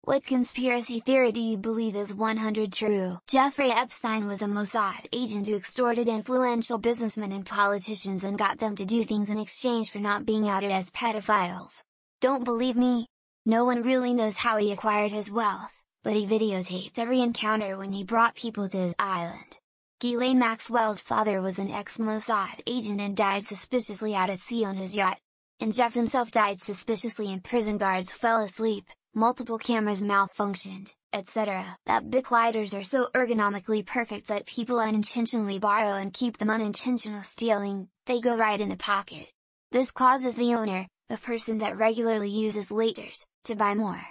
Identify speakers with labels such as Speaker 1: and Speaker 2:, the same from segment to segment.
Speaker 1: What conspiracy theory do you believe is 100 true? Jeffrey Epstein was a Mossad agent who extorted influential businessmen and politicians and got them to do things in exchange for not being outed as pedophiles. Don't believe me? No one really knows how he acquired his wealth, but he videotaped every encounter when he brought people to his island. Ghislaine Maxwell's father was an ex-Mossad agent and died suspiciously out at sea on his yacht. And Jeff himself died suspiciously and prison guards fell asleep. Multiple cameras malfunctioned, etc. That Bic lighters are so ergonomically perfect that people unintentionally borrow and keep them unintentional stealing, they go right in the pocket. This causes the owner, the person that regularly uses lighters, to buy more.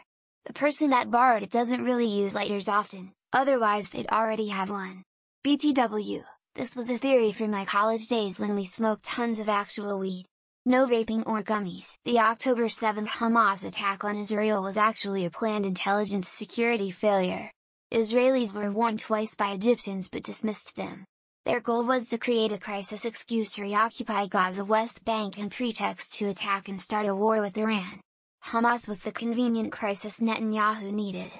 Speaker 1: The person that borrowed it doesn't really use lighters often, otherwise they'd already have one. BTW, this was a theory from my college days when we smoked tons of actual weed. No vaping or gummies. The October 7th Hamas attack on Israel was actually a planned intelligence security failure. Israelis were warned twice by Egyptians but dismissed them. Their goal was to create a crisis excuse to reoccupy Gaza West Bank and pretext to attack and start a war with Iran. Hamas was the convenient crisis Netanyahu needed.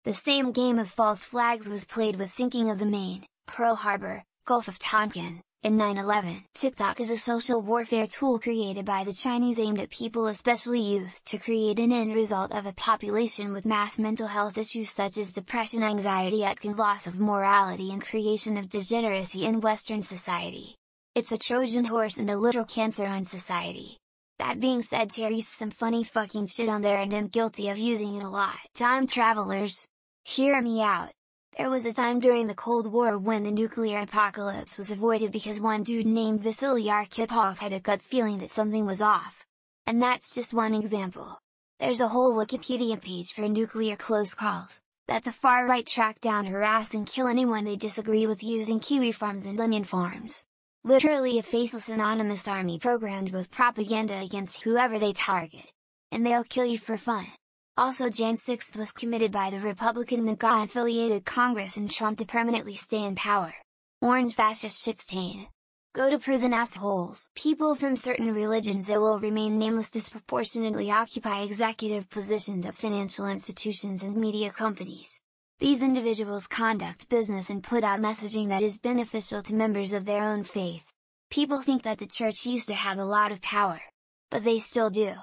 Speaker 1: The same game of false flags was played with sinking of the Maine, Pearl Harbor, Gulf of Tonkin. In 9/11, TikTok is a social warfare tool created by the Chinese aimed at people, especially youth, to create an end result of a population with mass mental health issues such as depression, anxiety, loss of morality and creation of degeneracy in Western society. It's a Trojan horse and a literal cancer on society. That being said, Terry's some funny fucking shit on there and I'm guilty of using it a lot. Time travelers! Hear me out! There was a time during the Cold War when the nuclear apocalypse was avoided because one dude named Vasily Arkhipov had a gut feeling that something was off. And that's just one example. There's a whole Wikipedia page for nuclear close calls, that the far right track down, harass and kill anyone they disagree with using kiwi farms and onion farms. Literally a faceless anonymous army programmed with propaganda against whoever they target. And they'll kill you for fun. Also, Jan 6th was committed by the Republican MAGA-affiliated Congress and Trump to permanently stay in power. Orange fascist shit stain. Go to prison, assholes! People from certain religions that will remain nameless disproportionately occupy executive positions at financial institutions and media companies. These individuals conduct business and put out messaging that is beneficial to members of their own faith. People think that the church used to have a lot of power. But they still do.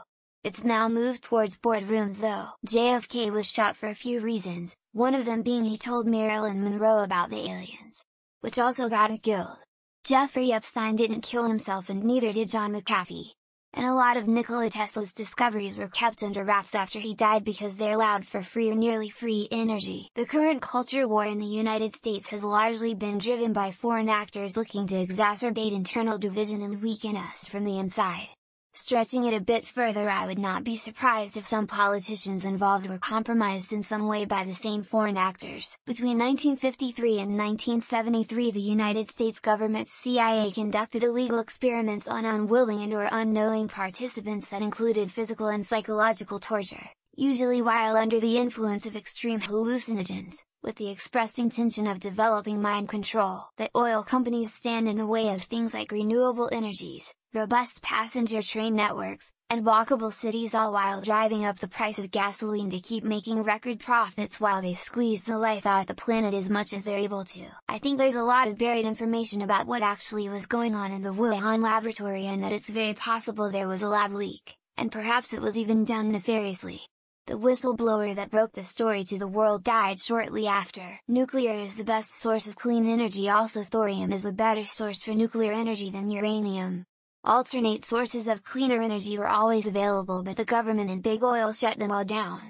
Speaker 1: It's now moved towards boardrooms though. JFK was shot for a few reasons, one of them being he told Marilyn Monroe about the aliens. Which also got him killed. Jeffrey Epstein didn't kill himself and neither did John McAfee. And a lot of Nikola Tesla's discoveries were kept under wraps after he died because they allowed for free or nearly free energy. The current culture war in the United States has largely been driven by foreign actors looking to exacerbate internal division and weaken us from the inside. Stretching it a bit further, I would not be surprised if some politicians involved were compromised in some way by the same foreign actors. Between 1953 and 1973, the United States government's CIA conducted illegal experiments on unwilling and/or unknowing participants that included physical and psychological torture, usually while under the influence of extreme hallucinogens, with the expressed intention of developing mind control. That oil companies stand in the way of things like renewable energies, robust passenger train networks, and walkable cities, all while driving up the price of gasoline to keep making record profits while they squeeze the life out the planet as much as they're able to. I think there's a lot of buried information about what actually was going on in the Wuhan laboratory and that it's very possible there was a lab leak, and perhaps it was even done nefariously. The whistleblower that broke the story to the world died shortly after. Nuclear is the best source of clean energy. Also, thorium is a better source for nuclear energy than uranium. Alternate sources of cleaner energy were always available, but the government and big oil shut them all down.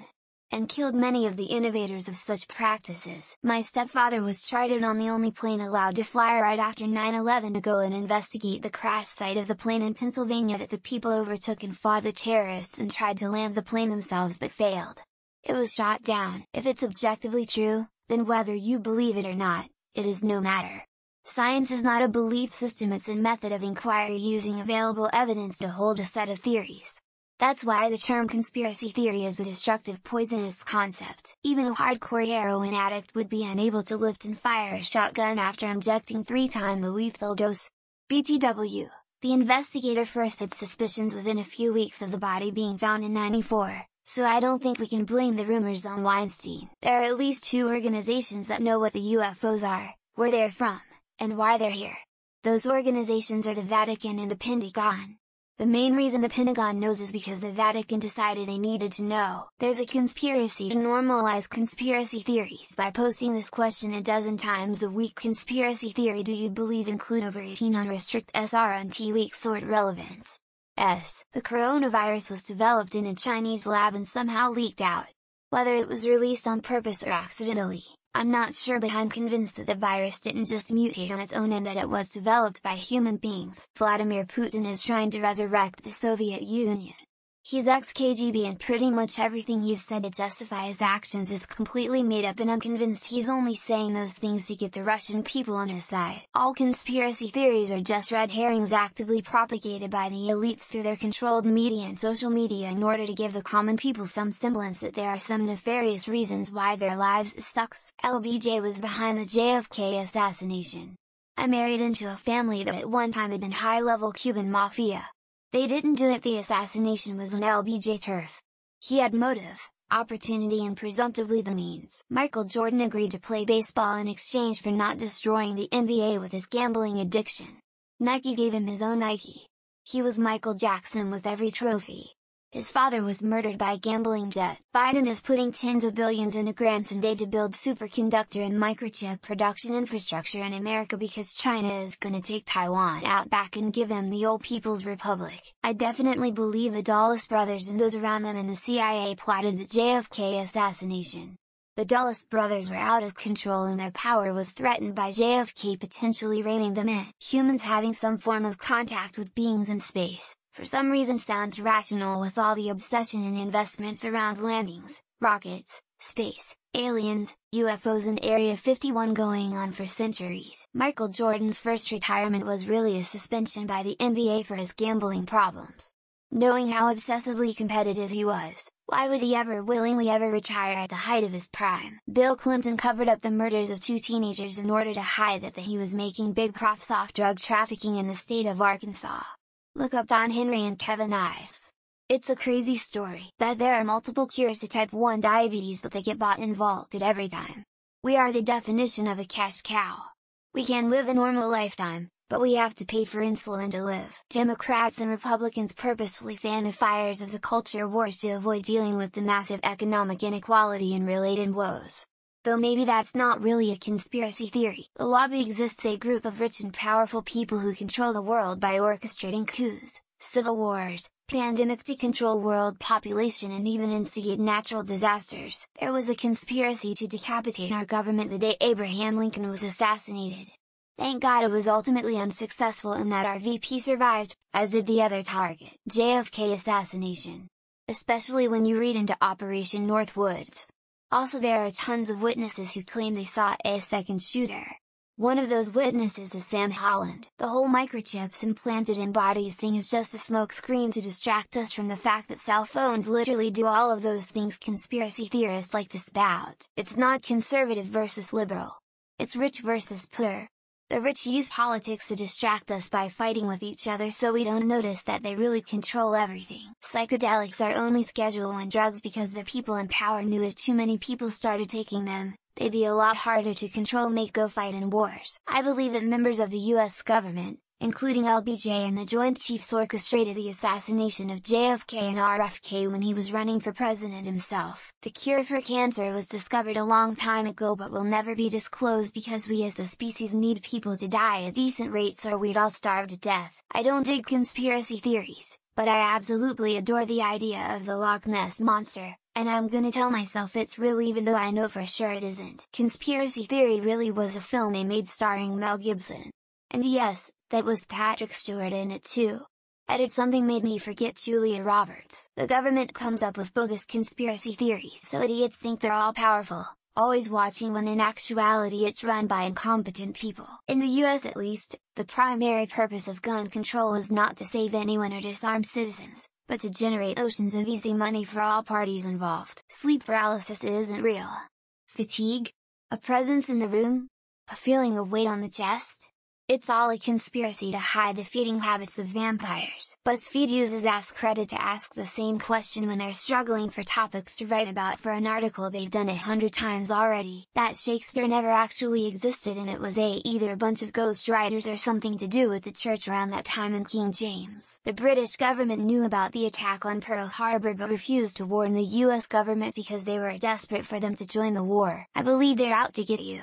Speaker 1: And killed many of the innovators of such practices. My stepfather was chartered on the only plane allowed to fly right after 9/11 to go and investigate the crash site of the plane in Pennsylvania that the people overtook and fought the terrorists and tried to land the plane themselves but failed. It was shot down. If it's objectively true, then whether you believe it or not, it is no matter. Science is not a belief system, it's a method of inquiry using available evidence to hold a set of theories. That's why the term conspiracy theory is a destructive, poisonous concept. Even a hardcore heroin addict would be unable to lift and fire a shotgun after injecting 3 times the lethal dose. BTW, the investigator first had suspicions within a few weeks of the body being found in '94, So I don't think we can blame the rumors on Weinstein. There are at least two organizations that know what the UFOs are, where they're from, and why they're here. Those organizations are the Vatican and the Pentagon. The main reason the Pentagon knows is because the Vatican decided they needed to know. There's a conspiracy to normalize conspiracy theories by posting this question a dozen times a week. Conspiracy theory: do you believe include over 18 unrestrict SRNT weak sort relevance? The coronavirus was developed in a Chinese lab and somehow leaked out. Whether it was released on purpose or accidentally, I'm not sure, but I'm convinced that the virus didn't just mutate on its own and that it was developed by human beings. Vladimir Putin is trying to resurrect the Soviet Union. He's ex-KGB and pretty much everything he's said to justify his actions is completely made up, and I'm convinced he's only saying those things to get the Russian people on his side. All conspiracy theories are just red herrings actively propagated by the elites through their controlled media and social media in order to give the common people some semblance that there are some nefarious reasons why their lives sucks. LBJ was behind the JFK assassination. I married into a family that at one time had been high-level Cuban mafia. They didn't do it. The assassination was on LBJ turf. He had motive, opportunity, and presumptively the means. Michael Jordan agreed to play baseball in exchange for not destroying the NBA with his gambling addiction. Nike gave him his own Nike. He was Michael Jackson with every trophy. His father was murdered by gambling debt. Biden is putting tens of billions into grants and aid to build superconductor and microchip production infrastructure in America because China is gonna take Taiwan out back and give them the old People's Republic. I definitely believe the Dulles brothers and those around them and the CIA plotted the JFK assassination. The Dulles brothers were out of control and their power was threatened by JFK potentially reining them in. Humans having some form of contact with beings in space, for some reason, sounds rational with all the obsession and investments around landings, rockets, space, aliens, UFOs and Area 51 going on for centuries. Michael Jordan's first retirement was really a suspension by the NBA for his gambling problems. Knowing how obsessively competitive he was, why would he ever willingly retire at the height of his prime? Bill Clinton covered up the murders of two teenagers in order to hide that he was making big profits off drug trafficking in the state of Arkansas. Look up Don Henry and Kevin Ives. It's a crazy story that there are multiple cures to type 1 diabetes, but they get bought and vaulted every time. We are the definition of a cash cow. We can live a normal lifetime, but we have to pay for insulin to live. Democrats and Republicans purposefully fan the fires of the culture wars to avoid dealing with the massive economic inequality and related woes. Though maybe that's not really a conspiracy theory. The lobby exists, a group of rich and powerful people who control the world by orchestrating coups, civil wars, pandemic to control world population and even instigate natural disasters. There was a conspiracy to decapitate our government the day Abraham Lincoln was assassinated. Thank God it was ultimately unsuccessful and that our VP survived, as did the other target. JFK assassination. Especially when you read into Operation Northwoods. Also, there are tons of witnesses who claim they saw a second shooter. One of those witnesses is Sam Holland. The whole microchips implanted in bodies thing is just a smokescreen to distract us from the fact that cell phones literally do all of those things conspiracy theorists like to spout. It's not conservative versus liberal. It's rich versus poor. The rich use politics to distract us by fighting with each other so we don't notice that they really control everything. Psychedelics are only Schedule 1 drugs because the people in power knew if too many people started taking them, they'd be a lot harder to control, make go fight in wars. I believe that members of the US government, including LBJ and the Joint Chiefs, orchestrated the assassination of JFK and RFK when he was running for president himself. The cure for cancer was discovered a long time ago but will never be disclosed because we as a species need people to die at decent rates or we'd all starve to death. I don't dig conspiracy theories, but I absolutely adore the idea of the Loch Ness Monster, and I'm gonna tell myself it's real even though I know for sure it isn't. Conspiracy Theory really was a film they made starring Mel Gibson. And yes, that was Patrick Stewart in it too. Edit something made me forget Julia Roberts. The government comes up with bogus conspiracy theories so idiots think they're all powerful, always watching when in actuality it's run by incompetent people. In the US at least, the primary purpose of gun control is not to save anyone or disarm citizens, but to generate oceans of easy money for all parties involved. Sleep paralysis isn't real. Fatigue? A presence in the room? A feeling of weight on the chest? It's all a conspiracy to hide the feeding habits of vampires. BuzzFeed uses Ask Reddit to ask the same question when they're struggling for topics to write about for an article they've done 100 times already. That Shakespeare never actually existed and it was either a bunch of ghost writers or something to do with the church around that time in King James. The British government knew about the attack on Pearl Harbor but refused to warn the US government because they were desperate for them to join the war. I believe they're out to get you.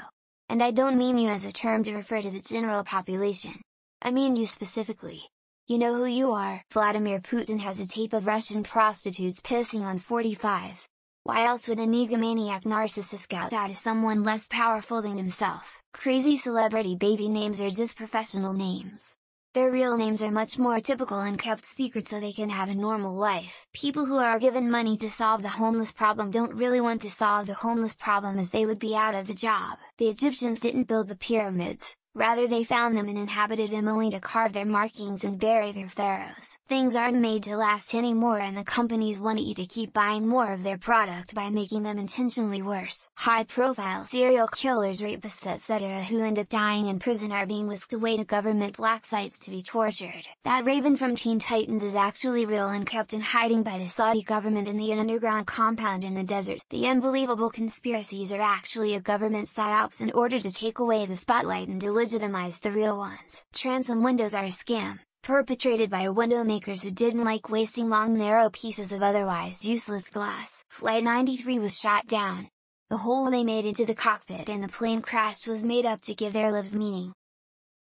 Speaker 1: And I don't mean you as a term to refer to the general population. I mean you specifically. You know who you are. Vladimir Putin has a tape of Russian prostitutes pissing on 45. Why else would an egomaniac narcissist go out to someone less powerful than himself? Crazy celebrity baby names are just professional names. Their real names are much more typical and kept secret so they can have a normal life. People who are given money to solve the homeless problem don't really want to solve the homeless problem as they would be out of the job. The Egyptians didn't build the pyramids. Rather they found them and inhabited them only to carve their markings and bury their pharaohs. Things aren't made to last anymore and the companies want you to keep buying more of their product by making them intentionally worse. High-profile serial killers, rapists, etc. who end up dying in prison are being whisked away to government black sites to be tortured. That Raven from Teen Titans is actually real and kept in hiding by the Saudi government in the underground compound in the desert. The unbelievable conspiracies are actually a government psyops in order to take away the spotlight and legitimize the real ones. Transom windows are a scam, perpetrated by window makers who didn't like wasting long narrow pieces of otherwise useless glass. Flight 93 was shot down. The hole they made into the cockpit and the plane crashed was made up to give their lives meaning.